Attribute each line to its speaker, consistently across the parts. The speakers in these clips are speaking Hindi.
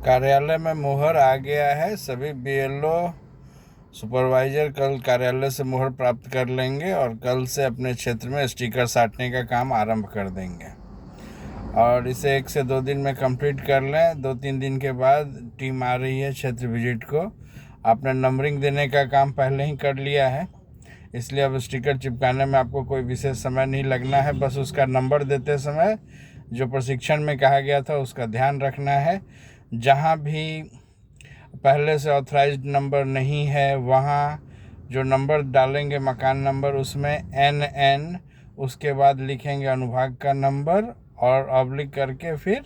Speaker 1: कार्यालय में मुहर आ गया है। सभी बीएलओ सुपरवाइजर कल कार्यालय से मुहर प्राप्त कर लेंगे और कल से अपने क्षेत्र में स्टिकर साटने का काम आरंभ कर देंगे और इसे 1 से 2 दिन में कंप्लीट कर लें। 2-3 दिन के बाद टीम आ रही है क्षेत्र विजिट को। आपने नंबरिंग देने का काम पहले ही कर लिया है, इसलिए अब स्टिकर चिपकाने में आपको कोई विशेष समय नहीं लगना है। बस उसका नंबर देते समय जो प्रशिक्षण में कहा गया था उसका ध्यान रखना है। जहाँ भी पहले से ऑथराइज्ड नंबर नहीं है वहाँ जो नंबर डालेंगे मकान नंबर, उसमें NN, उसके बाद लिखेंगे अनुभाग का नंबर और ऑब्लिक करके फिर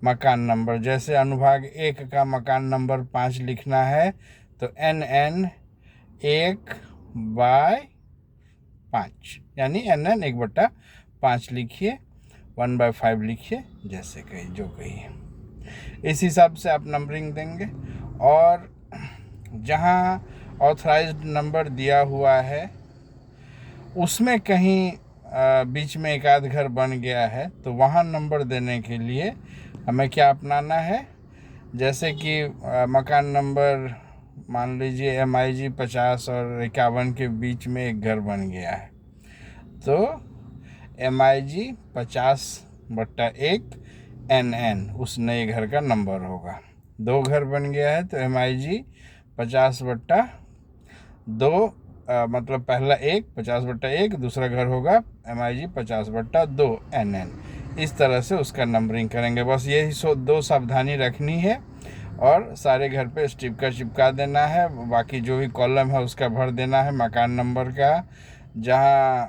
Speaker 1: मकान नंबर। जैसे अनुभाग 1 का मकान नंबर 5 लिखना है तो NN 1/5 यानी NN 1/5 लिखिए, 1/5 लिखिए, जैसे कही जो कही इस हिसाब से आप नंबरिंग देंगे। और जहाँ ऑथराइज्ड नंबर दिया हुआ है उसमें कहीं बीच में एक आध घर बन गया है तो वहाँ नंबर देने के लिए हमें क्या अपनाना है, जैसे कि मकान नंबर मान लीजिए MIG 50 और 51 के बीच में एक घर बन गया है तो MIG 50/1 NN उस नए घर का नंबर होगा। 2 घर बन गया है तो MIG 50/2, मतलब पहला 50/1, दूसरा घर होगा MIG 50/2 NN। इस तरह से उसका नंबरिंग करेंगे। बस यही 2 सावधानी रखनी है और सारे घर पे स्टिकर चिपका देना है। बाकी जो भी कॉलम है उसका भर देना है मकान नंबर का। जहाँ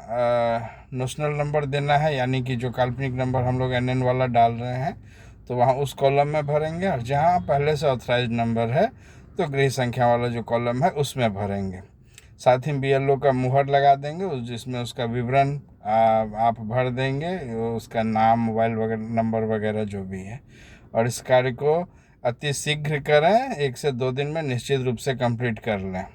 Speaker 1: नेशनल नंबर देना है यानी कि जो काल्पनिक नंबर हम लोग NN वाला डाल रहे हैं तो वहाँ उस कॉलम में भरेंगे, और जहाँ पहले से ऑथराइज नंबर है तो गृह संख्या वाला जो कॉलम है उसमें भरेंगे। साथ ही BLO का मुहर लगा देंगे जिसमें उसका विवरण आप भर देंगे, उसका नाम, मोबाइल वगैरह नंबर वगैरह जो भी है। और इस कार्य को अति शीघ्र करें, 1 से 2 दिन में निश्चित रूप से कंप्लीट कर लें।